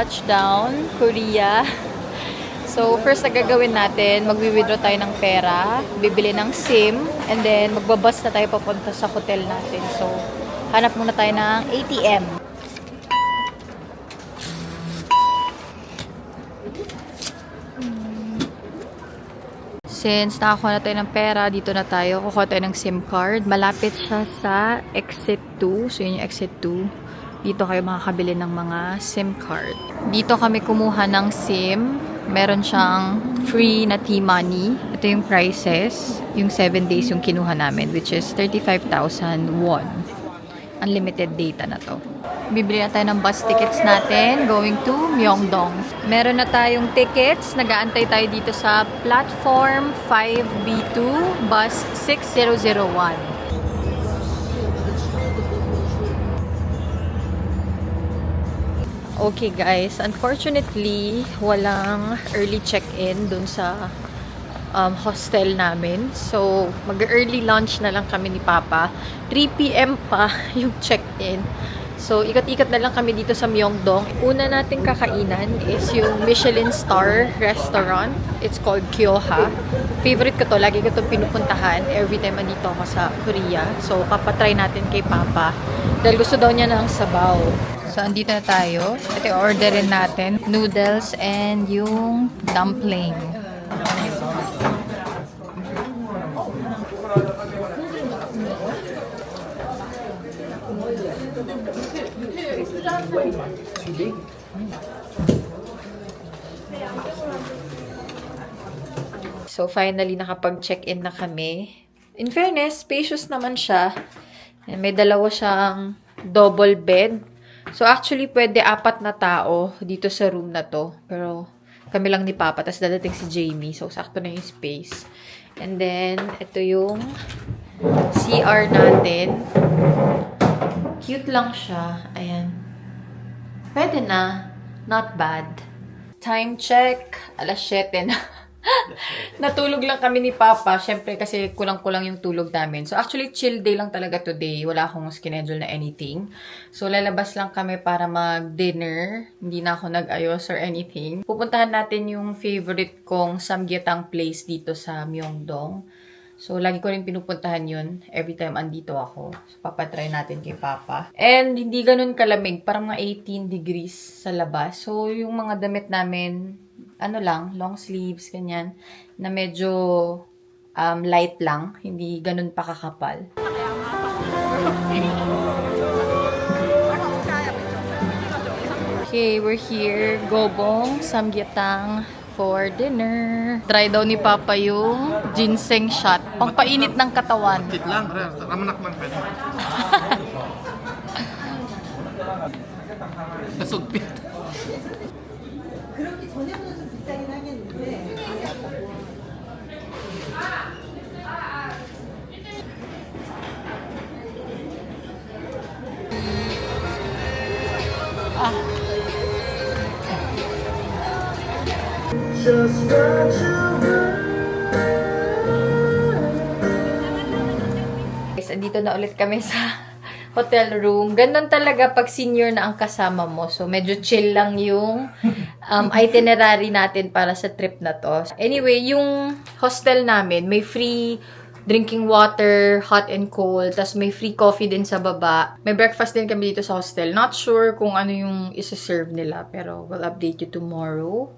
touchdown, Korea. So, first na gagawin natin, magwi-withdraw tayo ng pera, bibili ng SIM, and then magbabas na tayo papunta sa hotel natin. So, hanap muna tayo ng ATM. Since nakakuha na tayo ng pera, dito na tayo. Kukuha tayo ng SIM card. Malapit siya sa exit 2. So, yun yung exit 2. Dito kayo makakabili ng mga SIM card. Dito kami kumuha ng SIM. Meron siyang free na T-Money. Ito yung prices. Yung 7 days yung kinuha namin, which is 35,000 won. Unlimited data na to. Bibili na tayo ng bus tickets natin going to Myeongdong. Meron na tayong tickets. Nag-aantay tayo dito sa platform 5B2, bus 6001. Okay guys, unfortunately, walang early check-in dun sa hostel namin. So, mag-early lunch na lang kami ni Papa. 3 p.m. pa yung check-in. So, ikot-ikot na lang kami dito sa Myeongdong. Una nating kakainan is yung Michelin Star Restaurant. It's called Kyoha. Favorite ko to. Lagi ko itong pinupuntahan every time andito ako sa Korea. So, papatry natin kay Papa. Dahil gusto daw niya ng sabaw. So, andito na tayo. Ito yung orderin natin. Noodles and yung dumpling. So, finally, nakapag-check-in na kami. In fairness, spacious naman siya. May dalawa siyang double bed. So, actually, pwede 4 na tao dito sa room na to. Pero, kami lang ni Papa. Tapos, dadating si Jamie. So, sakto na yung space. And then, ito yung CR natin. Cute lang siya. Ayan. Pwede na. Not bad. Time check. Alas 7 na. Natulog lang kami ni Papa. Siyempre, kasi kulang-kulang yung tulog namin. So, actually, chill day lang talaga today. Wala akong schedule na anything. So, lalabas lang kami para mag-dinner. Hindi na ako nag-ayos or anything. Pupuntahan natin yung favorite kong samgyetang place dito sa Myeongdong. So, lagi ko rin pinupuntahan yun every time andito ako. So, papatry natin kay Papa. And, hindi ganun kalamig. Parang mga 18 degrees sa labas. So, yung mga damit namin, ano lang, long sleeves, ganyan, na medyo light lang. Hindi ganun pa kakapal. Okay, we're here. Gobong, samgyetang for dinner. Try daw ni Papa yung ginseng shot. Pangpainit ng katawan. Tit lang, ramanak man pwede. Nasugpit. Guys, andito na ulit kami sa hotel room. Ganun talaga pag senior na ang kasama mo. So, medyo chill lang yung itinerary natin para sa trip na to. Anyway, yung hostel namin, may free drinking water, hot and cold. Tapos may free coffee din sa baba. May breakfast din kami dito sa hostel. Not sure kung ano yung isa-serve nila. Pero we'll update you tomorrow.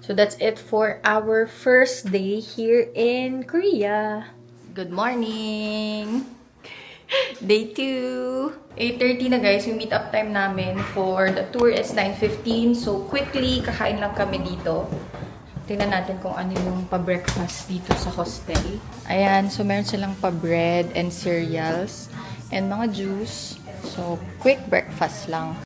So that's it for our first day here in Korea. Good morning! Day 2. 8:30 na guys, yung meet up time namin for the tour is 9:15. So quickly, kakain lang kami dito. Tingnan natin kung ano yung pa-breakfast dito sa hostel. Ayan, so meron silang pa-bread and cereals and mga juice. So quick breakfast lang.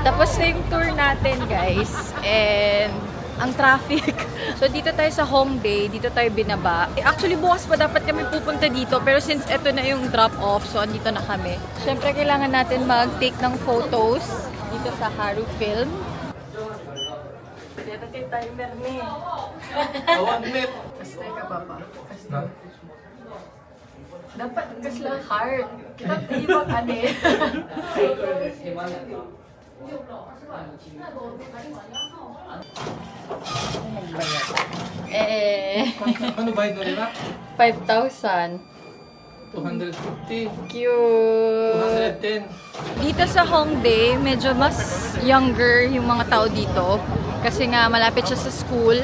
Tapos na yung tour natin, guys. And ang traffic. So, dito tayo sa Hongdae. Dito tayo binaba. Actually, bukas pa dapat kami pupunta dito. Pero since eto na yung drop-off, so andito na kami. Siyempre, kailangan natin mag-take ng photos dito sa Haru Film. Dito tayo timer ni. Basta ka, Papa. Dapat kasla hard. Kita tayo ano eh. Ano bayad mo nila? 5,000. 250. Cute. 210. Dito sa Hongdae, medyo mas younger yung mga tao dito. Kasi nga malapit siya sa school,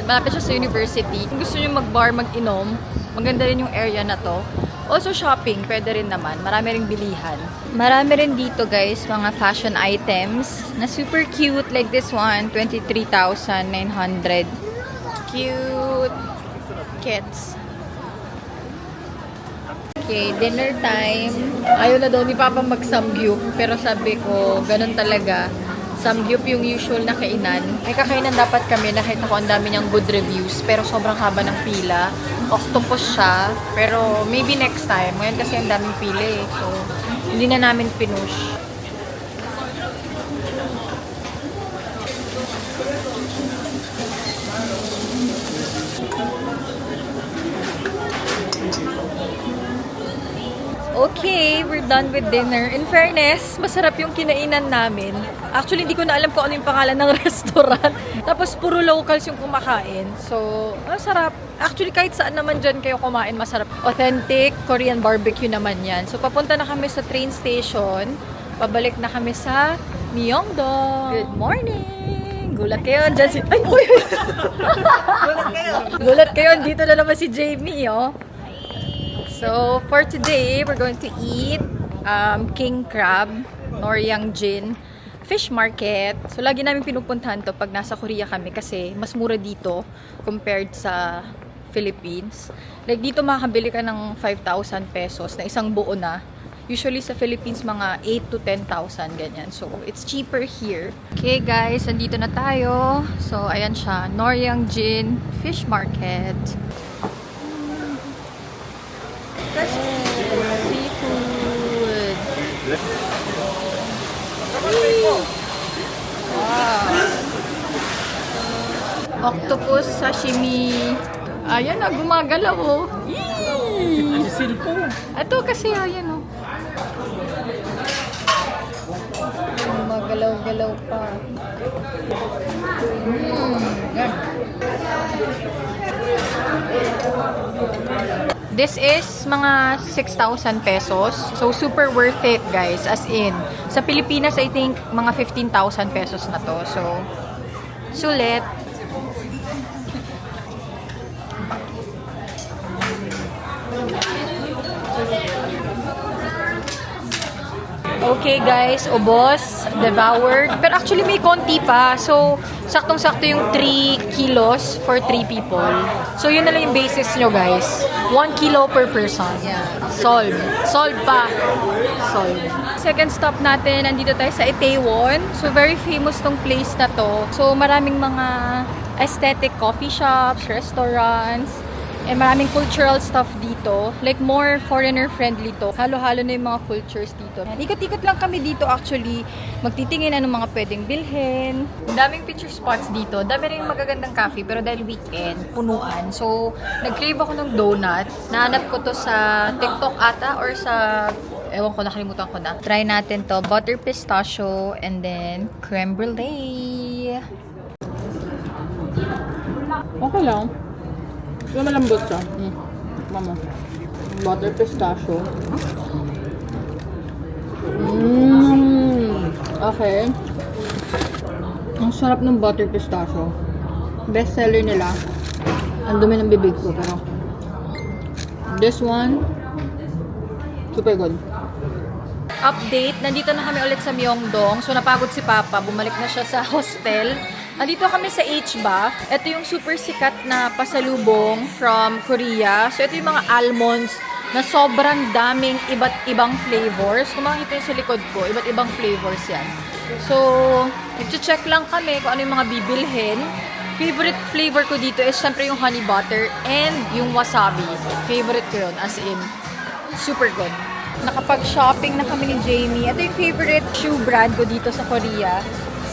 malapit siya sa university. Kung gusto niyo mag-bar, mag-inom, maganda rin yung area na to. Also shopping, pwede rin naman. Marami ring bilihan. Marami rin dito guys, mga fashion items na super cute. Like this one, 23,900. Cute. Kids. Okay, dinner time. Ayaw na daw ni Papa mag-samgyup. Pero sabi ko, ganun talaga. Samgyup yung usual na kainan. May kakainan dapat kami. Nakita ko ang dami niyang good reviews. Pero sobrang haba ng pila. Octopus siya. Pero maybe next time. Ngayon kasi ang daming pila eh. So, hindi na namin pinush. Okay, we're done with dinner. In fairness, masarap yung kinainan namin. Actually, hindi ko na alam kung ano yung pangalan ng restaurant. Tapos, puro locals yung kumakain. So, masarap. Actually, kahit saan naman dyan kayo kumain, masarap. Authentic Korean barbecue naman yan. So, papunta na kami sa train station. Pabalik na kami sa Myeongdong. Good morning! Gulat kayo dyan si... Ay, uy! Gulat kayo! Gulat kayo, dito na naman si Jamie, oh. So, for today, we're going to eat king crab, Noryangjin fish market. So, lagi namin pinupuntahan to pag nasa Korea kami kasi mas mura dito compared sa Philippines. Like, dito makakabili ka ng 5,000 pesos na isang buo na. Usually sa Philippines, mga 8 to 10,000 ganyan. So, it's cheaper here. Okay, guys, andito na tayo. So, ayan siya, Noryangjin fish market. Fresh seafood. Wow. Octopus sashimi. Ayan na, gumagalaw oh. Si Silpo. Ito kasi ayan oh. Gumagalaw-galaw pa. This is mga 6,000 pesos. So, super worth it, guys. As in, sa Pilipinas, I think, mga 15,000 pesos na to. So, sulit. Okay, guys. Ubos. Devoured. Pero actually, may konti pa. So, saktong-sakto yung 3 kilos for 3 people. So, yun na lang yung basis nyo, guys. 1 kilo per person. Yeah. Solve. Solve pa. Solve. Second stop natin, nandito tayo sa Itaewon. So, very famous tong place na to. So, maraming mga aesthetic coffee shops, restaurants, and maraming cultural stuff dito. Like, more foreigner-friendly to. Halo-halo na yung mga cultures dito. Ikot-ikot lang kami dito actually. Magtitingin anong mga pwedeng bilhin. Daming picture spots dito. Dami rin magagandang cafe. Pero dahil weekend, punuan. So, nag-crave ako ng donut. Nahanap ko to sa TikTok ata or sa... Ewan ko, nakalimutan ko na. Try natin to. Butter pistachio and then creme brulee. Okay lang. Yung malambot siya. Mama. Butter pistachio. Okay. Ang sarap ng butter pistachio. Best seller nila. Ang dumi ng bibig ko, pero this one, super good. Update, nandito na kami ulit sa Myeongdong. So, napagod si Papa. Bumalik na siya sa hostel. Nandito kami sa HBAF. Ito yung super sikat na pasalubong from Korea. So, ito yung mga almonds na sobrang daming iba't ibang flavors. Kung makikita nyo sa likod ko, iba't ibang flavors yan. So, nag-check lang kami kung ano yung mga bibilhin. Favorite flavor ko dito is syempre yung honey butter and yung wasabi. Favorite ko yun, as in, super good. Nakapag-shopping na kami ni Jamie. Ito yung favorite shoe brand ko dito sa Korea,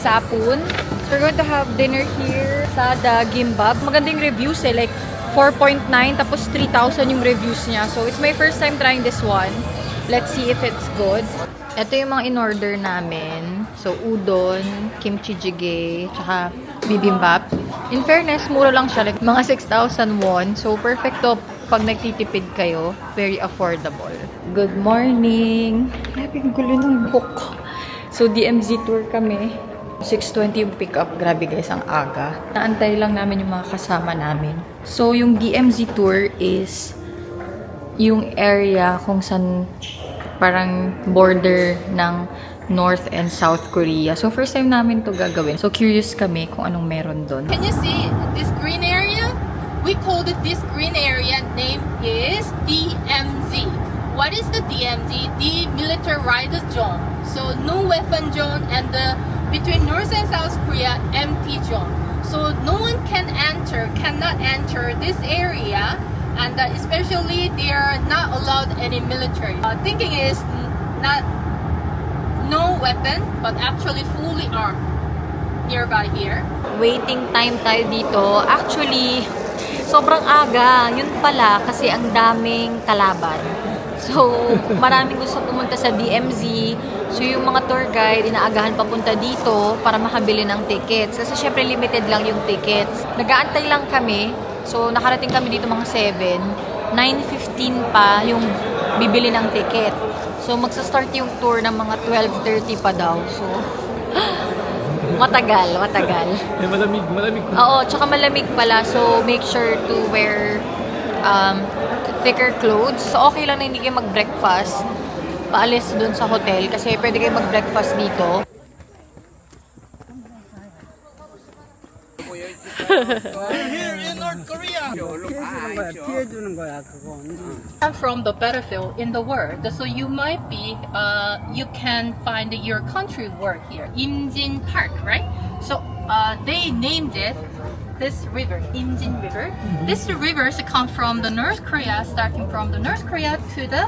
Sapun. So, we're going to have dinner here sa The Gimbap. Magandang reviews like 4.9 tapos 3,000 yung reviews niya. So, it's my first time trying this one. Let's see if it's good. Ito yung mga in-order namin. So, udon, kimchi jjigae, tsaka bibimbap. In fairness, mura lang siya. Like, mga 6,000 won. So, perfecto pag nagtitipid kayo. Very affordable. Good morning! Grabe, ang gulo ng book. So, DMZ tour kami. 6:20 yung pick-up. Grabe guys, ang aga. Naantay lang namin yung mga kasama namin. So, yung DMZ tour is yung area kung saan parang border ng North and South Korea. So, first time namin to gagawin. So, curious kami kung anong meron doon. Can you see this green area? We called it this green area name is DMZ. What is the DMZ? Demilitarized zone. So, no weapon zone and between North and South Korea, empty zone. So, no one cannot enter this area, and especially they are not allowed any military. Thinking is not no weapon, but actually fully armed nearby here. Waiting time tayo dito. Actually, sobrang aga. Yun pala kasi ang daming kalaban. So, maraming gusto pumunta sa DMZ. So, yung mga tour guide, inaagahan papunta dito para makabili ng tickets. Kasi syempre limited lang yung tickets. Nag-aantay lang kami. So, nakarating kami dito mga 7. 9:15 pa yung bibili ng ticket. So, magsa-start yung tour ng mga 12:30 pa daw. So, matagal. Eh, malamig. Oo, tsaka malamig pala. So, make sure to wear thicker clothes. So, okay lang na hindi kayo mag-breakfast. Paalis dun sa hotel kasi pwede kayo mag-breakfast dito. I'm from the battlefield in the world, so you might be, you can find your country word here, Imjin Park, right? So they named it this river, Imjin River. This rivers come from the North Korea, starting from the North Korea to the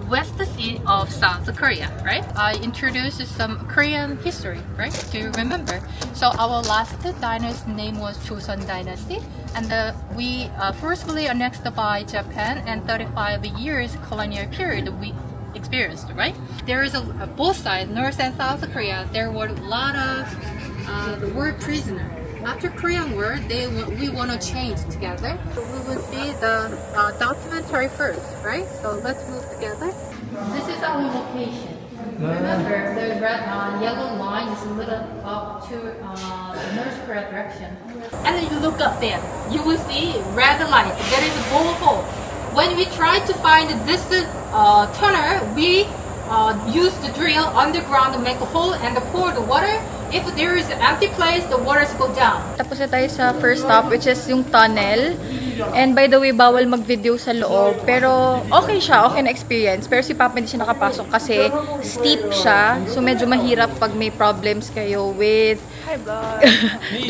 west sea of South Korea, right? I introduced some Korean history, right? Do you remember? So our last dynasty name was Joseon Dynasty, and we forcefully annexed by Japan, and 35 years colonial period we experienced, right? There is both sides, North and South Korea. There were a lot of the war prisoner. After Korean War, we want to change together. So we will see the documentary first, right? So let's move together. This is our location. Remember, the red yellow line is lit up to the North Korea direction. And then you look up there, you will see red light. There is a borehole. When we try to find this tunnel, we use the drill underground to make a hole and pour the water. If there is an empty place, the waters go down. Tapos na tayo sa first stop, which is yung tunnel. And by the way, bawal mag-video sa loob. Pero okay siya, okay na experience. Pero si Papa hindi siya nakapasok kasi steep siya. So medyo mahirap pag may problems kayo with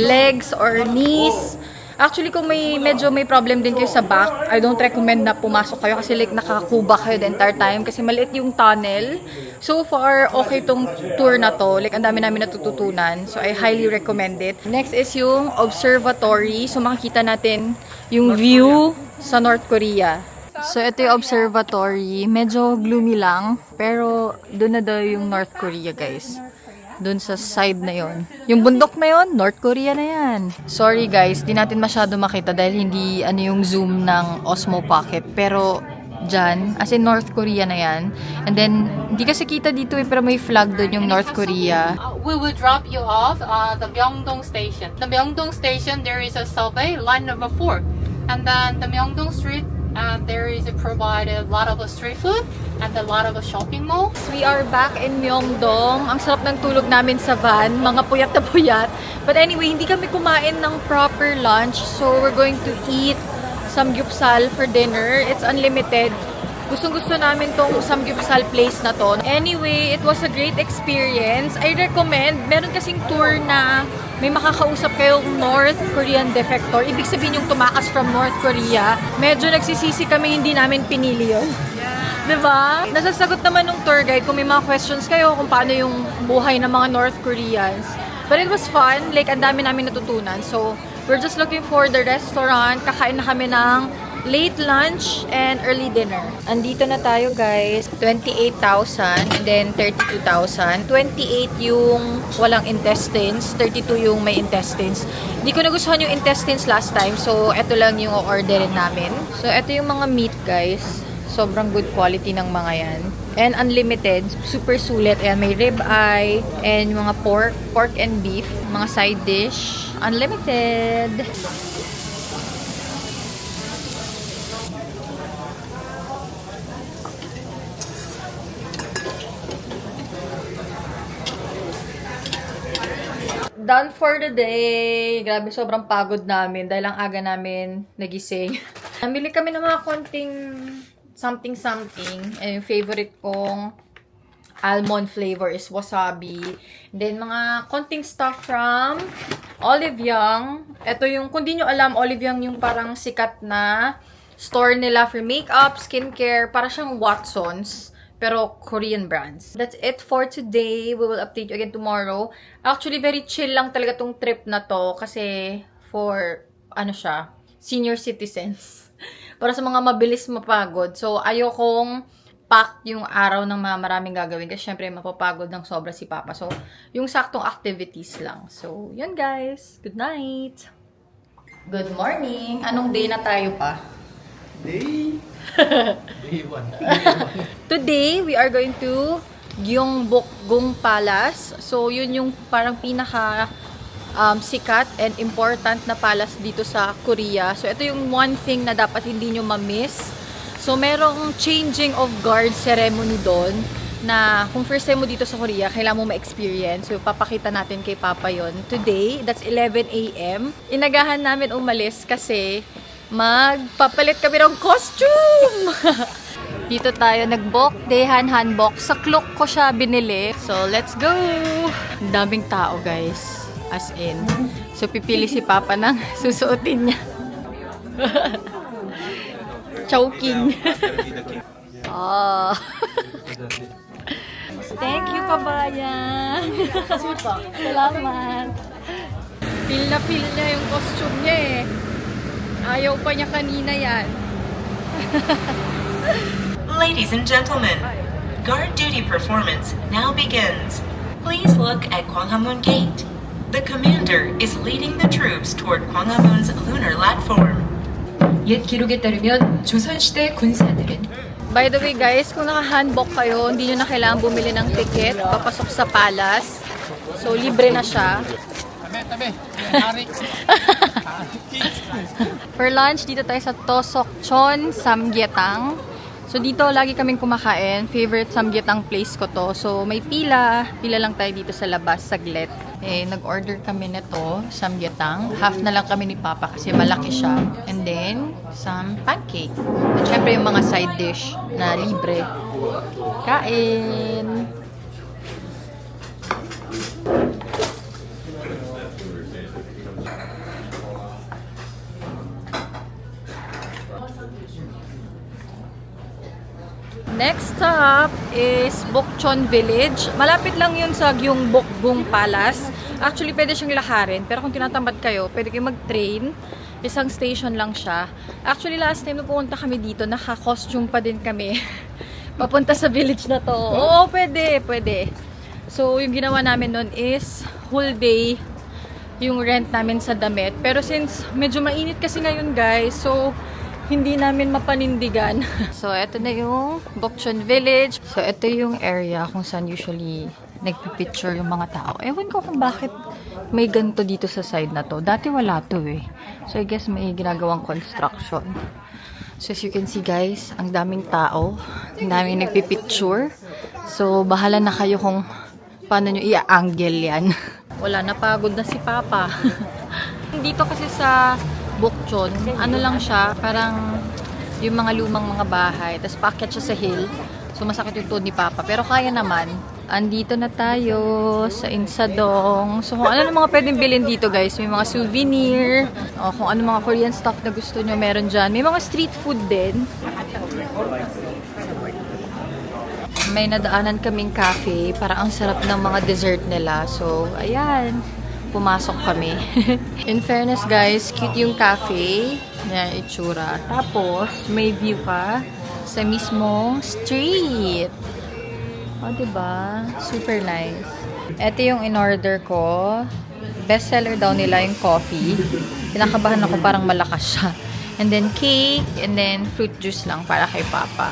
legs or knees. Actually, kung medyo may problem din kayo sa back, I don't recommend na pumasok kayo kasi like nakakuba kayo the entire time kasi maliit yung tunnel. So far, okay tong tour na to. Like, ang dami namin natututunan. So, I highly recommend it. Next is yung observatory. So, makikita natin yung view sa North Korea. So, ito yung observatory. Medyo gloomy lang. Pero, doon na daw yung North Korea, guys. Doon sa side na yon. Yung bundok na yon, North Korea na yan. Sorry guys, di natin masyado makita dahil hindi yung zoom ng Osmo Pocket. Pero dyan, as in North Korea na yan. And then, hindi kasi kita dito pero may flag doon yung North Korea. We will drop you off the Myeongdong Station. The Myeongdong Station, there is a subway, line number 4. And then the Myeongdong Street, there is provided a lot of street food and a lot of shopping mall. We are back in Myeongdong. Ang sarap ng tulog namin sa van. Mga puyat na puyat. But anyway, hindi kami kumain ng proper lunch. So, we're going to eat samgyupsal for dinner. It's unlimited. Gustong-gusto namin tong samgyupsal place na to. Anyway, it was a great experience. I recommend, meron kasing tour na may makakausap kayong North Korean defector. Ibig sabihin yung tumakas from North Korea. Medyo nagsisisi kami, hindi namin pinili yun. Diba? Nasasagot naman ng tour guide kung may mga questions kayo kung paano yung buhay ng mga North Koreans. But it was fun. Like, ang dami namin natutunan. So, we're just looking for the restaurant. Kakain na kami ng late lunch and early dinner. Andito na tayo, guys. 28,000 and then 32,000. 28 yung walang intestines. 32 yung may intestines. Hindi ko nagustuhan yung intestines last time. So, eto lang yung orderin namin. So, eto yung mga meat, guys. Sobrang good quality ng mga yan. And unlimited. Super sulit. Ayan, may rib eye. And mga pork and beef. Mga side dish. Unlimited. Done for the day. Grabe, sobrang pagod namin dahil ang aga namin nagising. Namili kami ng mga konting something. And yung favorite kong almond flavor is wasabi. And then, mga konting stuff from Olive Young. Ito yung, kung di nyo alam, Olive Young yung parang sikat na store nila for makeup, skincare. Para siyang Watsons. Pero Korean brands. That's it for today. We will update you again tomorrow. Actually, very chill lang talaga tong trip na to. Kasi for, senior citizens. Para sa mga mabilis mapagod. So, ayokong pack yung araw ng mga maraming gagawin. Kasi syempre, mapapagod ng sobra si Papa. So, yung saktong activities lang. So, yun guys. Good night. Good morning. Anong day na tayo pa? Day 1. Today, we are going to Gyeongbokgung Palace. So, yun yung parang pinaka sikat and important na palace dito sa Korea. So, ito yung one thing na dapat hindi nyo ma-miss. So, merong changing of guard ceremony doon na kung first time mo dito sa Korea, kailangan mo ma-experience. So, papakita natin kay Papa yon today. That's 11 a.m. Inagahan namin umalis kasi magpapalit kami ng costume! Dito tayo nag-book, Daehan Hanbok. Sa Klook ko siya binili. So, let's go! Ang daming tao, guys. As in. So, pipili si Papa ng susuotin niya. Choking. Oh. Thank you, kabayan. Salamat. Feel na feel niya yung costume niya eh. Ayaw pa niya kanina yan. Ladies and gentlemen, guard duty performance now begins. Please look at Gwanghwamun Gate. The commander is leading the troops toward Gwanghwamun's lunar platform. 옛 기록에 따르면 조선시대 군사들은 By the way guys, kung naka-handbook kayo, hindi nyo na kailangan bumili ng ticket papasok sa palace. So, libre na siya. For lunch, dito tayo sa Tosokchon Samgyetang. So, dito lagi kaming kumakain. Favorite samgyetang place ko to. So, may pila. Pila lang tayo dito sa labas, saglit. Eh, nag-order kami nito, samgyetang. Half na lang kami ni Papa kasi malaki siya. And then, some pancake. At syempre, yung mga side dish na libre. Kain! Next stop is Bokchon Village. Malapit lang yun sa Gyeongbokgung Palace. Actually, pwede siyang lakarin. Pero kung tinatamad kayo, pwede kayo mag-train. Isang station lang siya. Actually, last time na pumunta kami dito, naka-costume pa din kami. Papunta sa village na to. Oo, pwede. So, yung ginawa namin nun is whole day yung rent namin sa damit. Pero since medyo mainit kasi ngayon, guys, so hindi namin mapanindigan. So, eto na yung Bokchon Village. So, eto yung area kung saan usually nagpipicture yung mga tao. Ewan ko kung bakit may ganito dito sa side na to. Dati wala to eh. So, I guess may ginagawang construction. So, as you can see guys, ang daming tao. Ang daming nagpipicture. So, bahala na kayo kung paano nyo i-angle yan. Wala, napagod na si Papa. Dito kasi sa Bukchon. Ano lang siya, parang yung mga lumang mga bahay. Tapos paakyat siya sa hill. So masakit yung tuhod ni Papa. Pero kaya naman. Andito na tayo sa Insadong. So kung ano na mga pwedeng bilhin dito guys. May mga souvenir. O kung ano mga Korean stuff na gusto nyo meron dyan. May mga street food din. May nadaanan kaming cafe. Parang ang sarap ng mga dessert nila. So ayan. Pumasok kami. In fairness guys, cute yung cafe. Yan, itsura. Tapos, may view ka sa mismong street. O, diba? Super nice. Ito yung in-order ko. Best seller daw nila yung coffee. Pinakabahan ako, parang malakas siya. And then cake, and then fruit juice lang para kay Papa.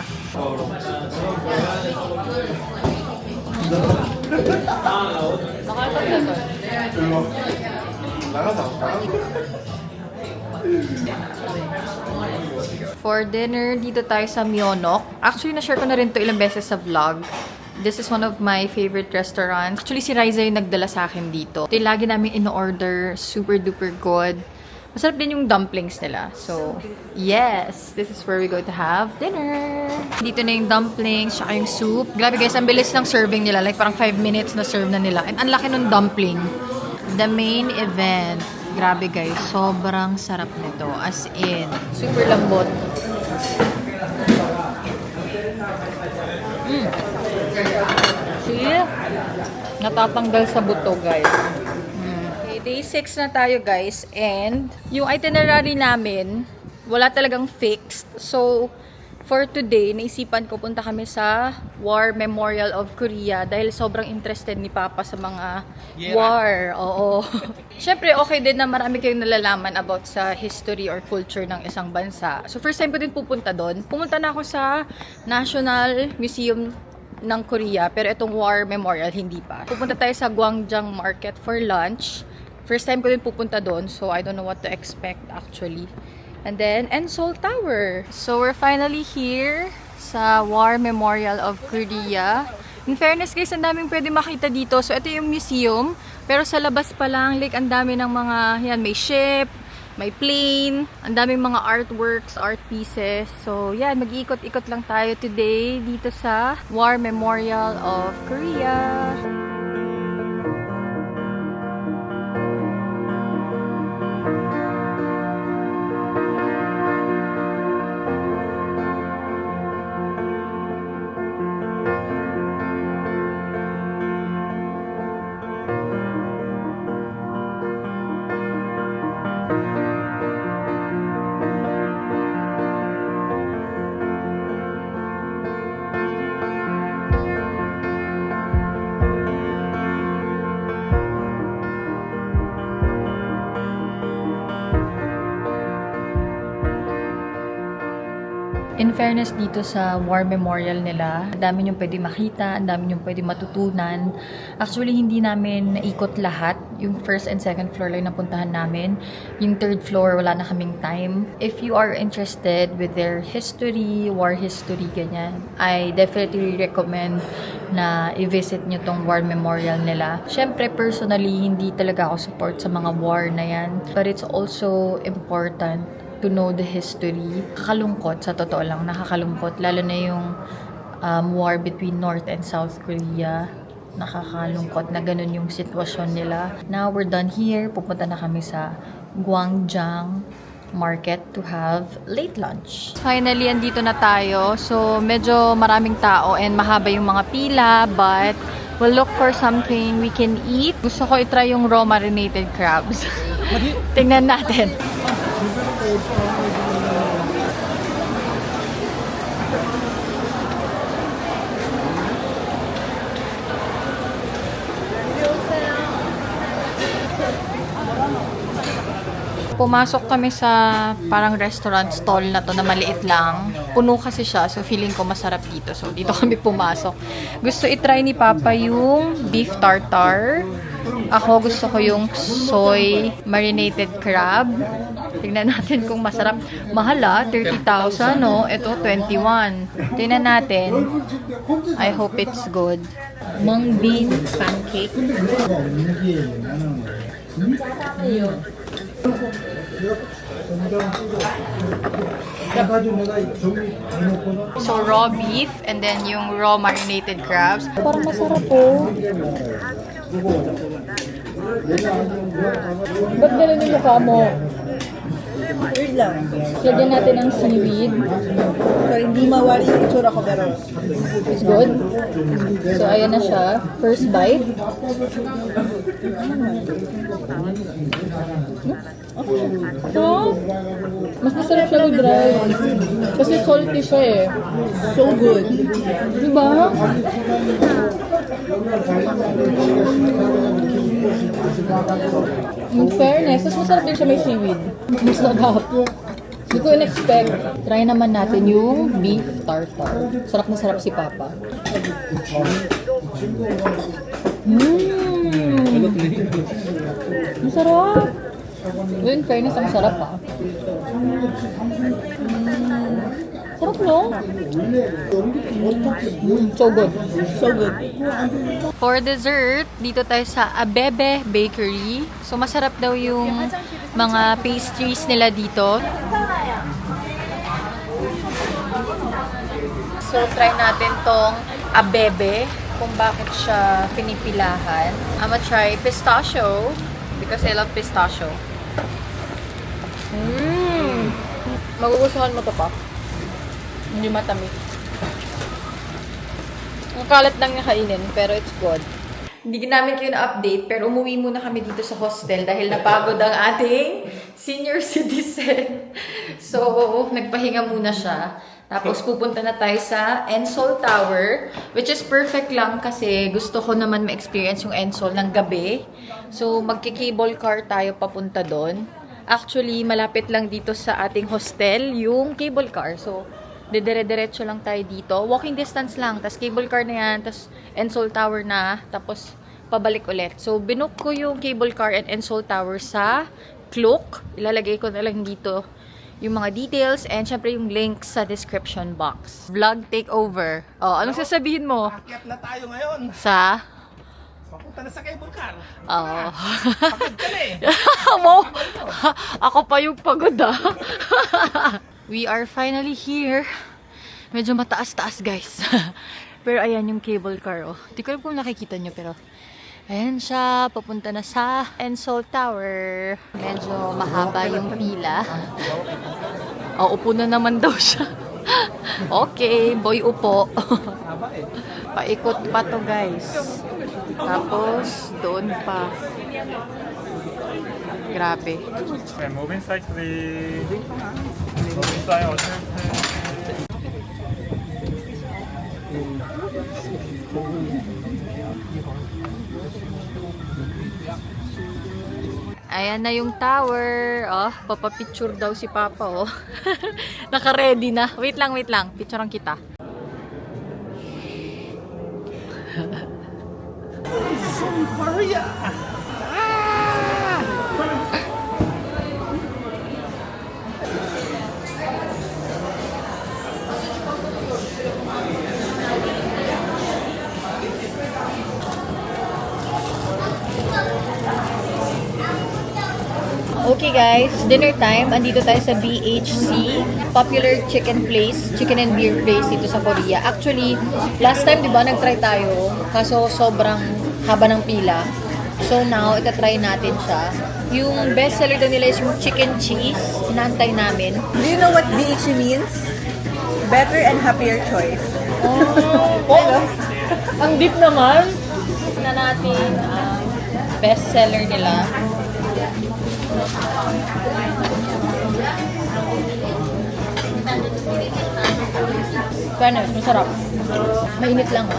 For dinner, dito tayo sa Myeonok. Actually, na-share ko na rin to ilang beses sa vlog. This is one of my favorite restaurants. Actually, si Riza yung nagdala sa akin dito. Ito yung lagi namin in-order. Super duper good. Masarap din yung dumplings nila. So, yes! This is where we're going to have dinner. Dito na yung dumplings, tsaka yung soup. Grabe guys, ang bilis ng serving nila. Like parang 5 minutes na serve na nila. And ang laki ng dumpling. The main event. Grabe guys, sobrang sarap nito. As in, super lambot. See? Natatanggal sa buto guys. Day 6 na tayo guys, and yung itinerary namin wala talagang fixed. So for today, naisipan ko punta kami sa War Memorial of Korea dahil sobrang interested ni Papa sa mga war. Oo. Syempre okay din na marami kayong nalalaman about sa history or culture ng isang bansa. So first time ko din pupunta doon. Pumunta na ako sa National Museum ng Korea, pero itong War Memorial hindi pa. Pupunta tayo sa Gwangjang Market for lunch. First time ko din pupunta doon, so I don't know what to expect actually. And then, Seoul Tower. So we're finally here sa War Memorial of Korea. In fairness guys, ang daming pwede makita dito. So ito yung museum, pero sa labas pa lang, like ang dami ng mga, yan, may ship, may plane, ang daming mga artworks, art pieces. So yan, mag-iikot-ikot lang tayo today dito sa War Memorial of Korea. In fairness dito sa War Memorial nila, ang dami niyong pwede makita, ang dami niyong pwede matutunan. Actually, hindi namin naikot lahat. Yung first and second floor lang napuntahan namin. Yung third floor, wala na kaming time. If you are interested with their history, war history, ganyan, I definitely recommend na i-visit nyo tong War Memorial nila. Siyempre, personally, hindi talaga ako support sa mga war na yan. But it's also important to know the history. Nakakalungkot, sa totoo lang, nakakalungkot. Lalo na yung war between North and South Korea. Nakakalungkot na ganun yung sitwasyon nila. Now, we're done here. Pupunta na kami sa Gwangjang Market to have late lunch. Finally, andito na tayo. So, medyo maraming tao and mahaba yung mga pila, but we'll look for something we can eat. Gusto ko itry yung raw marinated crabs. Tingnan natin. Pumasok kami sa parang restaurant stall na to na maliit lang. Puno kasi siya, so feeling ko masarap dito. So dito kami pumasok. Gusto itry ni Papa yung beef tartare. Ako gusto ko yung soy marinated crab. Tingnan natin kung masarap. Mahal 30,000 no? Ito 21. Tingnan natin. I hope it's good. Mung bean pancake. So, raw beef and then yung raw marinated crabs. Parang masarap po. Ba't ganun yung mukha mo? Weird lang. Lagyan natin ng seaweed. So, hindi mawari yung itsura ko, pero It's good. So, ayan na siya. First bite. So, mas masarap siya with dry. Kasi salty siya eh. so good. Diba? In fairness, mas masarap din siya may seaweed. Masarap. Hindi ko in-expect. Try naman natin yung beef tartar. Sarap na sarap si Papa. Masarap. In fairness, ang sarap ah. Sarap no? So good. So good. For dessert, dito tayo sa Abebe Bakery. So, masarap daw yung mga pastries nila dito. So, try natin tong Abebe, kung bakit siya pinipilahan. I'ma try pistachio, because I love pistachio. Magugustuhan mo to pa. Hindi matamis. Ang kalat lang niya kainin, pero it's good. Hindi namin kayo na-update, pero umuwi muna kami dito sa hostel dahil napagod ang ating senior citizen. So, nagpahinga muna siya. Tapos pupunta na tayo sa Ensol Tower, which is perfect lang kasi gusto ko naman ma-experience yung Ensol ng gabi. So, magki-cable car tayo papunta doon. Actually, malapit lang dito sa ating hostel yung cable car. So, dire-diretso lang tayo dito. Walking distance lang. Tapos cable car na yan. Tapos Ensol Tower na. Tapos pabalik ulit. So, binook ko yung cable car and Ensol Tower sa Klook. Ilalagay ko na lang dito yung mga details and syempre yung link sa description box. Vlog takeover. Oh, anong sasabihin mo? Akyat na tayo ngayon. Sa? Papunta na sa cable car. Oh. Pagod ka na eh. Mo? Ako pa yung pagod ah. We are finally here. Medyo mataas-taas guys. Pero ayan yung cable car oh. Di ko alam kung nakikita nyo pero ayan siya. Papunta na sa Ensol Tower. Medyo mahaba yung pila. Oh, upo na naman daw siya. Okay, boy upo. Paikot pa to guys. Tapos doon pa. Grabe. Okay, move inside please. Move inside attention. Ayan na yung tower. Oh, papapicture daw si Papa, oh. Naka-ready na. Wait lang, wait lang. Picturean kita. Maria! Okay guys, dinner time. Andito tayo sa BHC, popular chicken place, chicken and beer place dito sa Korea. Actually, last time, di ba, nag-try tayo. Kaso sobrang haba ng pila. So now, itatry natin siya. Yung best seller daw nila is yung chicken cheese. Inaantay namin. Do you know what BHC means? Better and happier choice. Oh, ang deep naman. Na natin ang best seller nila. Fairness, masarap. Mainit lang ha.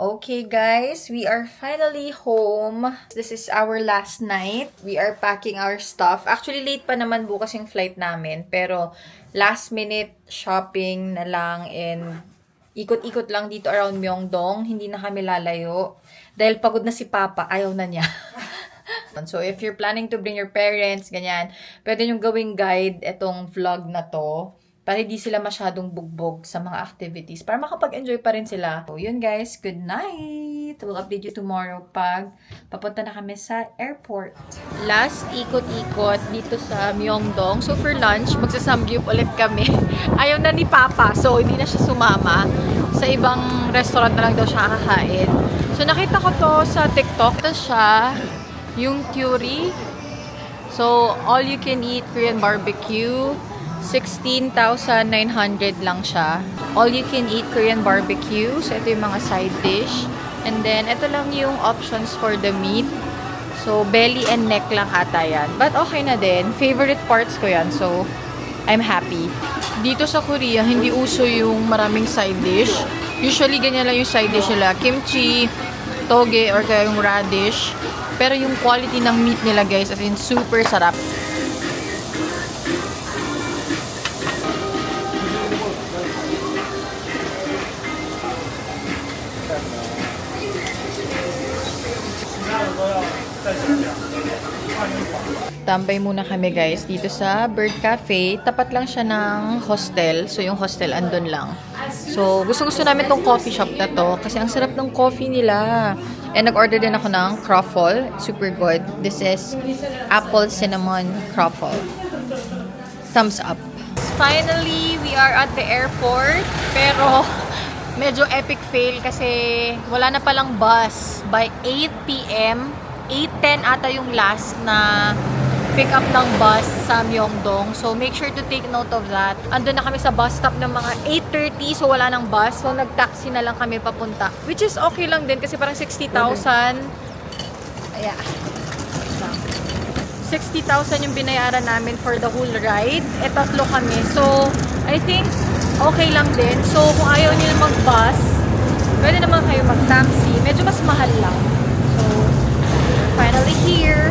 Okay guys, we are finally home. This is our last night. We are packing our stuff. Actually, late pa naman bukas yung flight namin. Pero last minute shopping na lang and ikot-ikot lang dito around Myeongdong. Hindi na kami lalayo. Dahil pagod na si Papa, ayaw na niya. So if you're planning to bring your parents, ganyan, pwede nyo gawing guide etong vlog na to. Para hindi sila masyadong bugbog sa mga activities. Para makapag-enjoy pa rin sila. So, yun guys. Good night! We'll update you tomorrow pag papunta na kami sa airport. Last ikot-ikot dito sa Myeongdong. So for lunch, magsasamgyup ulit kami. Ayaw na ni Papa, so hindi na siya sumama. Sa ibang restaurant na lang daw siya kakain. So nakita ko to sa TikTok. Ito siya, yung curry. So all you can eat Korean barbecue. 16,900 lang siya. All you can eat Korean barbecue. So, ito yung mga side dish. And then, ito lang yung options for the meat. So, belly and neck lang ata yan. But okay na din. Favorite parts ko yan. So, I'm happy. Dito sa Korea, hindi uso yung maraming side dish. Usually, ganyan lang yung side dish nila. Kimchi, toge, or kaya yung radish. Pero yung quality ng meat nila, guys, as in, super sarap. Tambay muna kami guys dito sa Bird Cafe. Tapat lang siya ng hostel. So yung hostel andun lang. So gusto namin tong coffee shop na to kasi ang sarap ng coffee nila. And nag-order din ako ng croffle. Super good. This is apple cinnamon croffle. Thumbs up. Finally, we are at the airport. Pero medyo epic fail kasi wala na palang bus by 8 p.m. 8:10 ata yung last na pick up ng bus sa Myeongdong. So, make sure to take note of that. Andun na kami sa bus stop ng mga 8:30. So, wala nang bus. So, nag-taxi na lang kami papunta. Which is okay lang din kasi parang 60,000. Ayan. 60,000 yung binayaran namin for the whole ride. E, tatlo kami. So, I think okay lang din. So, kung ayaw nyo mag-bus, pwede naman kayo mag-taxi. Medyo mas mahal lang. So, finally here.